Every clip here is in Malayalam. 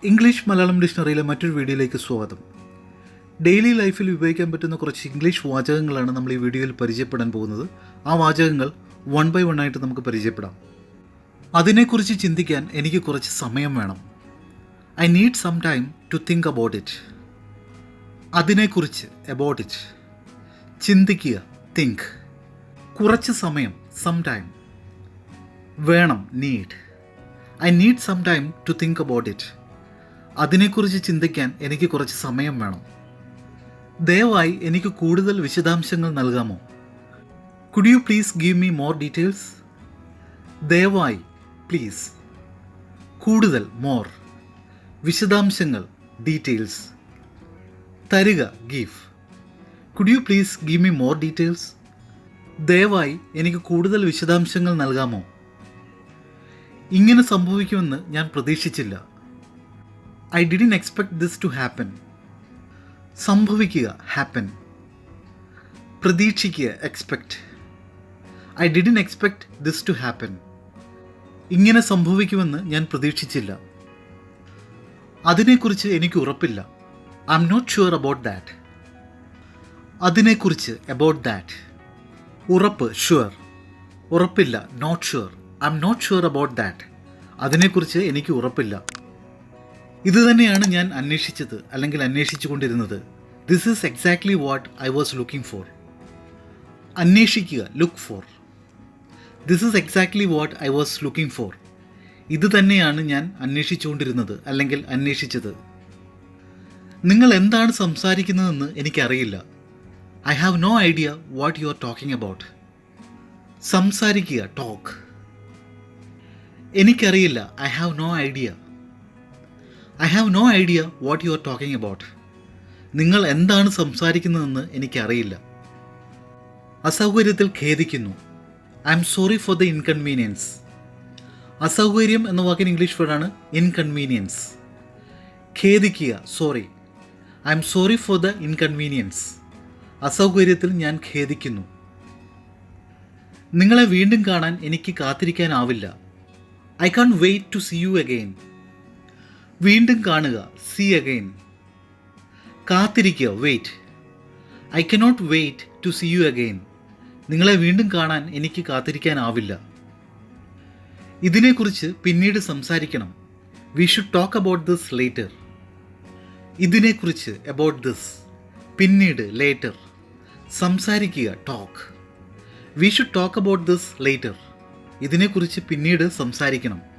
ഇംഗ്ലീഷ് മലയാളം ഡിക്ഷണറിയിലെ മറ്റൊരു വീഡിയോയിലേക്ക് സ്വാഗതം. ഡെയിലി ലൈഫിൽ ഉപയോഗിക്കാൻ പറ്റുന്ന കുറച്ച് ഇംഗ്ലീഷ് വാചകങ്ങളാണ് നമ്മൾ ഈ വീഡിയോയിൽ പരിചയപ്പെടാൻ പോകുന്നത്. ആ വാചകങ്ങൾ വൺ ബൈ വൺ ആയിട്ട് നമുക്ക് പരിചയപ്പെടാം. അതിനെക്കുറിച്ച് ചിന്തിക്കാൻ എനിക്ക് കുറച്ച് സമയം വേണം. I need some time to think about it. അതിനെക്കുറിച്ച് അബൌട്ട് ഇറ്റ്. ചിന്തിക്കുക തിങ്ക്. കുറച്ച് സമയം സം ടൈം. വേണം need. I need some time to think about it. അതിനെക്കുറിച്ച് ചിന്തിക്കാൻ എനിക്ക് കുറച്ച് സമയം വേണം. ദയവായി എനിക്ക് കൂടുതൽ വിശദാംശങ്ങൾ നൽകാമോ? Could you please give me more details? ദയവായി പ്ലീസ്. കൂടുതൽ മോർ. വിശദാംശങ്ങൾ ഡീറ്റെയിൽസ്. തരിക give. Could you please give me more details? ദയവായി എനിക്ക് കൂടുതൽ വിശദാംശങ്ങൾ നൽകാമോ? ഇങ്ങനെ സംഭവിക്കുമെന്ന് ഞാൻ പ്രതീക്ഷിച്ചില്ല. I didn't expect this to happen. സംഭവിക്കുക ഹാപ്പൻ. പ്രതീക്ഷിക്കുക expect. I didn't expect this to happen. ഇങ്ങനെ സംഭവിക്കുമെന്ന് ഞാൻ പ്രതീക്ഷിച്ചില്ല. അതിനെക്കുറിച്ച് എനിക്ക് ഉറപ്പില്ല. I'm not sure about that. അതിനെക്കുറിച്ച് അബൌട്ട് ദാറ്റ്. ഉറപ്പ് ഷുവർ. ഉറപ്പില്ല not sure. I'm not sure about that. അതിനെക്കുറിച്ച് എനിക്ക് ഉറപ്പില്ല. ഇത് തന്നെയാണ് ഞാൻ അന്വേഷിച്ചത് അല്ലെങ്കിൽ അന്വേഷിച്ചു കൊണ്ടിരുന്നത്. This is exactly what I was looking for. അന്വേഷിക്കുക look for. This is exactly what I was looking for. ഇത് തന്നെയാണ് ഞാൻ അന്വേഷിച്ചുകൊണ്ടിരുന്നത് അല്ലെങ്കിൽ അന്വേഷിച്ചത്. നിങ്ങൾ എന്താണ് സംസാരിക്കുന്നതെന്ന് എനിക്കറിയില്ല. I have no idea what you are talking about. സംസാരിക്കുക ടോക്ക്. എനിക്കറിയില്ല. I have no idea. I have no idea what you are talking about. നിങ്ങൾ എന്താണ് സംസാരിക്കുന്നതെന്ന് എനിക്കറിയില്ല. അസൗകര്യത്തിൽ ഖേദിക്കുന്നു. I'm sorry for the inconvenience. അസൗകര്യം എന്ന വാക്കിന് ഇംഗ്ലീഷ് വേർഡാണ് ഇൻകൺവീനിയൻസ്. ഖേദിക്കുക sorry. I'm sorry for the inconvenience. അസൗകര്യത്തിൽ ഞാൻ ഖേദിക്കുന്നു. നിങ്ങളെ വീണ്ടും കാണാൻ എനിക്ക് കാത്തിരിക്കാനാവില്ല. I can't wait to see you again. വീണ്ടും കാണുക സീ അഗെയിൻ. കാത്തിരിക്കുക wait. I cannot wait to see you again. നിങ്ങളെ വീണ്ടും കാണാൻ എനിക്ക് കാത്തിരിക്കാനാവില്ല. ഇതിനെക്കുറിച്ച് പിന്നീട് സംസാരിക്കണം. We should talk about this later. ഇതിനെക്കുറിച്ച് അബൌട്ട് ദിസ്. പിന്നീട് ലേറ്റർ. സംസാരിക്കുക talk. We should talk about this later. ഇതിനെക്കുറിച്ച് പിന്നീട് സംസാരിക്കണം.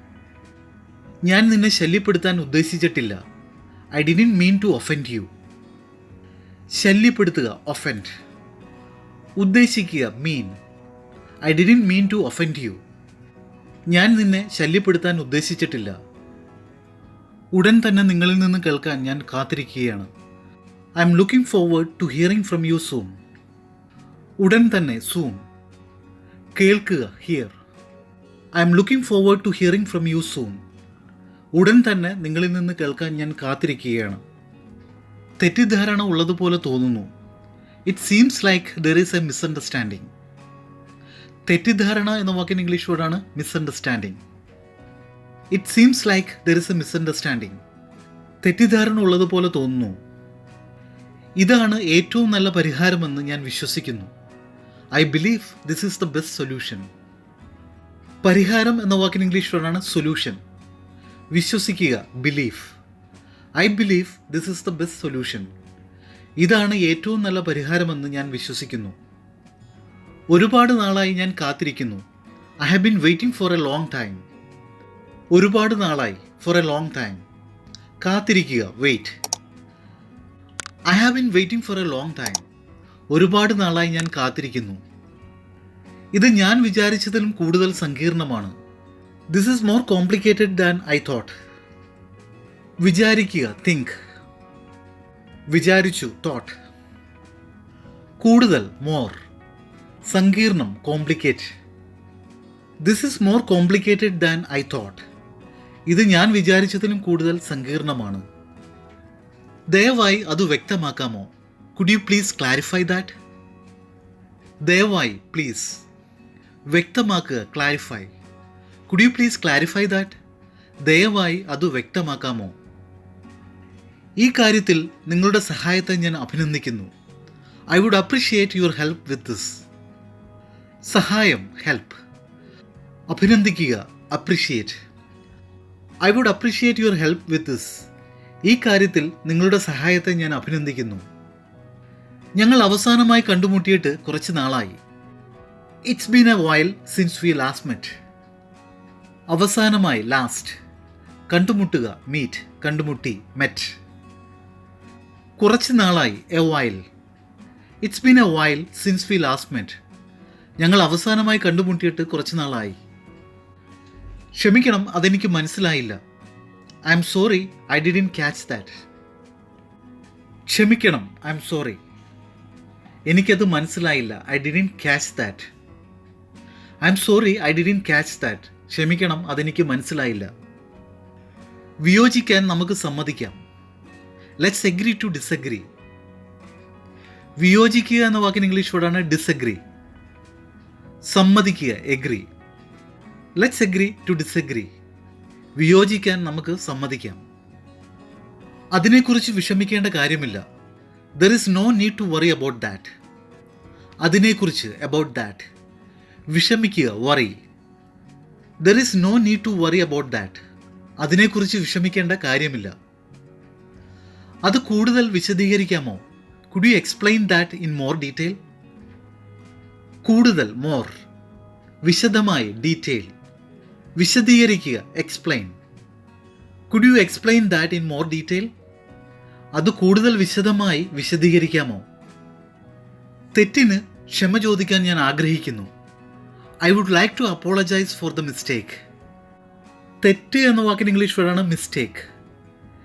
ഞാൻ നിന്നെ ശല്യപ്പെടുത്താൻ ഉദ്ദേശിച്ചിട്ടില്ല. I didn't mean to offend you. ശല്യപ്പെടുത്തുക ഒഫെൻഡ്. ഉദ്ദേശിക്കുക mean. I didn't mean to offend you. ഞാൻ നിന്നെ ശല്യപ്പെടുത്താൻ ഉദ്ദേശിച്ചിട്ടില്ല. ഉടൻ തന്നെ നിങ്ങളിൽ നിന്ന് കേൾക്കാൻ ഞാൻ കാത്തിരിക്കുകയാണ്. I'm looking forward to hearing from you soon. ഉടൻ തന്നെ സൂൺ. കേൾക്കുക hear. I'm looking forward to hearing from you soon. ഉടൻ തന്നെ നിങ്ങളിൽ നിന്ന് കേൾക്കാൻ ഞാൻ കാത്തിരിക്കുകയാണ്. തെറ്റിദ്ധാരണ ഉള്ളതുപോലെ തോന്നുന്നു. It seems like there is a misunderstanding. തെറ്റിദ്ധാരണ എന്ന വാക്കിന് ഇംഗ്ലീഷ് വേർഡാണ് misunderstanding. It seems like there is a misunderstanding. തെറ്റിദ്ധാരണ ഉള്ളതുപോലെ തോന്നുന്നു. ഇതാണ് ഏറ്റവും നല്ല പരിഹാരമെന്ന് ഞാൻ വിശ്വസിക്കുന്നു. I believe this is the best solution. പരിഹാരം എന്ന വാക്കിന് ഇംഗ്ലീഷ് വേർഡാണ് സൊല്യൂഷൻ. വിശ്വസിക്കുക belief. I believe this is the best solution. ഇതാണ് ഏറ്റവും നല്ല പരിഹാരമെന്ന് ഞാൻ വിശ്വസിക്കുന്നു. ഒരുപാട് നാളായി ഞാൻ കാത്തിരിക്കുന്നു. I have been waiting for a long time. ഒരുപാട് നാളായി ഫോർ എ ലോങ് ടൈം. കാത്തിരിക്കുക wait. I have been waiting for a long time. ഒരുപാട് നാളായി ഞാൻ കാത്തിരിക്കുന്നു. ഇത് ഞാൻ വിചാരിച്ചതിലും കൂടുതൽ സങ്കീർണമാണ്. This is more complicated than I thought. വിചാരിക്കുക തിങ്ക്. വിചാരിച്ചു തോട്ട്. കൂടുതൽ മോർ. സങ്കീർണം complicate. This is more complicated than I thought. ഇത് ഞാൻ വിചാരിച്ചതിലും കൂടുതൽ സങ്കീർണമാണ്. ദയവായി അത് വ്യക്തമാക്കാമോ? Could you please clarify that? ദയവായി പ്ലീസ്. വ്യക്തമാക്കുക clarify. Could you please clarify that? ദയവായി അത് വ്യക്തമാക്കാമോ? ഈ കാര്യത്തിൽ നിങ്ങളുടെ സഹായത്തെ ഞാൻ അഭിനന്ദിക്കുന്നു. I would appreciate your help with this. സഹായം, ഹെൽപ്പ്. അഭിനന്ദിക്കുക, appreciate. I would appreciate your help with this. ഈ കാര്യത്തിൽ നിങ്ങളുടെ സഹായത്തെ ഞാൻ അഭിനന്ദിക്കുന്നു. ഞങ്ങൾ അവസാനമായി കണ്ടുമുട്ടിയിട്ട് കുറച്ച് നാളായി. It's been a while since we last met. അവസാനമായി, ലാസ്റ്റ്. കണ്ടുമുട്ടുക, മീറ്റ്. കണ്ടുമുട്ടി, മെറ്റ്. കുറച്ച് നാളായി, a while. It's been a while since we last met. ഞങ്ങൾ അവസാനമായി കണ്ടുമുട്ടിയിട്ട് കുറച്ച് നാളായി. ക്ഷമിക്കണം, അതെനിക്ക് മനസ്സിലായില്ല. I'm sorry, I didn't catch that. ക്ഷമിക്കണം, ഐ എം സോറി, എനിക്കത് മനസ്സിലായില്ല. I didn't catch that. I'm sorry, I didn't catch that. ക്ഷമിക്കണം, അതെനിക്ക് മനസ്സിലായില്ല. വിയോജിക്കാൻ നമുക്ക് സമ്മതിക്കാം. Let's agree to disagree. വിയോജിക്കുക എന്ന വാക്കിന് ഇംഗ്ലീഷ് വേർഡാണ് ഡിസഗ്രി. സമ്മതിക്കുക, agree. Let's agree to disagree. വിയോജിക്കാൻ നമുക്ക് സമ്മതിക്കാം. അതിനെക്കുറിച്ച് വിഷമിക്കേണ്ട കാര്യമില്ല. There is no need to worry about that. അതിനെക്കുറിച്ച്, അബൌട്ട് ദാറ്റ്. വിഷമിക്കുക, worry. There is no need to worry about that. അതിനെക്കുറിച്ച് വിഷമിക്കേണ്ട കാര്യമില്ല. അത് കൂടുതൽ വിശദീകരിക്കാമോ? Could you explain that in more detail? കൂടുതൽ, മോർ. വിശദമായി, ഡീറ്റെയിൽ. വിശദീകരിക്കുക, explain. Could you explain that in more detail? അത് കൂടുതൽ വിശദമായി വിശദീകരിക്കാമോ? തെറ്റിന് ക്ഷമ ചോദിക്കാൻ ഞാൻ ആഗ്രഹിക്കുന്നു. I would like to apologise for the mistake. തെറ്റ് എന്ന വാക്കിന് ഇംഗ്ലീഷ് വേർഡാണ് മിസ്റ്റേക്ക്.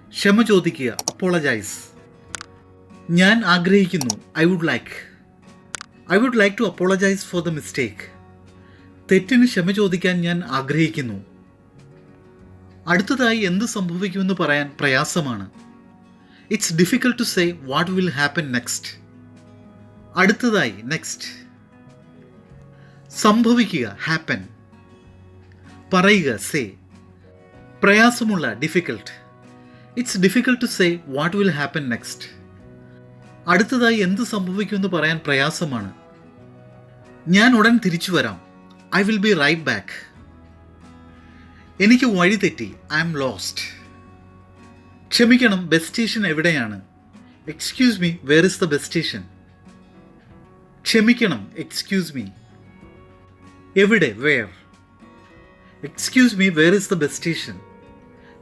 ക്ഷമ ചോദിക്കുക, അപ്പോളജൈസ്. ഞാൻ ആഗ്രഹിക്കുന്നു, I would like to apologise for the mistake. തെറ്റിന് ക്ഷമ ചോദിക്കാൻ ഞാൻ ആഗ്രഹിക്കുന്നു. അടുത്തതായി എന്ത് സംഭവിക്കുമെന്ന് പറയാൻ പ്രയാസമാണ്. It's difficult to say what will happen next. അടുത്തതായി, നെക്സ്റ്റ്. സംഭവിക്കുക, ഹാപ്പൻ. പറയുക, സേ. പ്രയാസമുള്ള, difficult. It's difficult to say what will happen next. അടുത്തതായി എന്ത് സംഭവിക്കുമെന്ന് പറയാൻ പ്രയാസമാണ്. ഞാൻ ഉടൻ തിരിച്ചു വരാം. I will be right back. എനിക്ക് വഴി തെറ്റി. I'm lost. ക്ഷമിക്കണം, ബസ് സ്റ്റേഷൻ എവിടെയാണ്? Excuse me, where is the bus station? ക്ഷമിക്കണം, എക്സ്ക്യൂസ് മീ. എവിടെ, where? Excuse me, where is the bus station?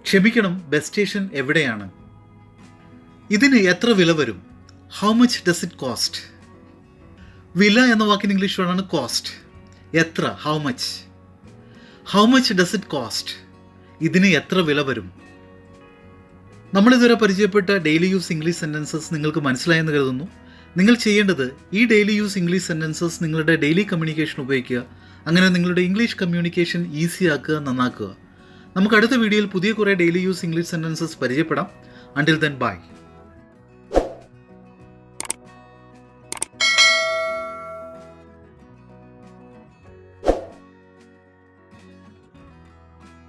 ക്ഷമിക്കണം, ബസ് സ്റ്റേഷൻ എവിടെയാണ്? ഇതിന് എത്ര വില വരും? How much does it cost? വില എന്ന വാക്കിന് ഇംഗ്ലീഷ് വേർഡാണ് കോസ്റ്റ്. എത്ര, how much. How much does it cost? ഇതിന് എത്ര വില വരും? നമ്മളിതുവരെ പരിചയപ്പെട്ട ഡെയിലി യൂസ് ഇംഗ്ലീഷ് സെൻറ്റൻസസ് നിങ്ങൾക്ക് മനസ്സിലായെന്ന് കരുതുന്നു. നിങ്ങൾ ചെയ്യേണ്ടത് ഈ ഡെയിലി യൂസ് ഇംഗ്ലീഷ് സെൻറ്റൻസസ് നിങ്ങളുടെ ഡെയിലി കമ്മ്യൂണിക്കേഷൻ ഉപയോഗിക്കുക. അങ്ങനെ നിങ്ങളുടെ ഇംഗ്ലീഷ് കമ്മ്യൂണിക്കേഷൻ ഈസി ആക്കുക, നന്നാക്കുക. നമുക്ക് അടുത്ത വീഡിയോയിൽ പുതിയ കുറേ ഡെയിലി യൂസ് ഇംഗ്ലീഷ് സെൻറ്റൻസസ് പരിചയപ്പെടാം. Until then, by.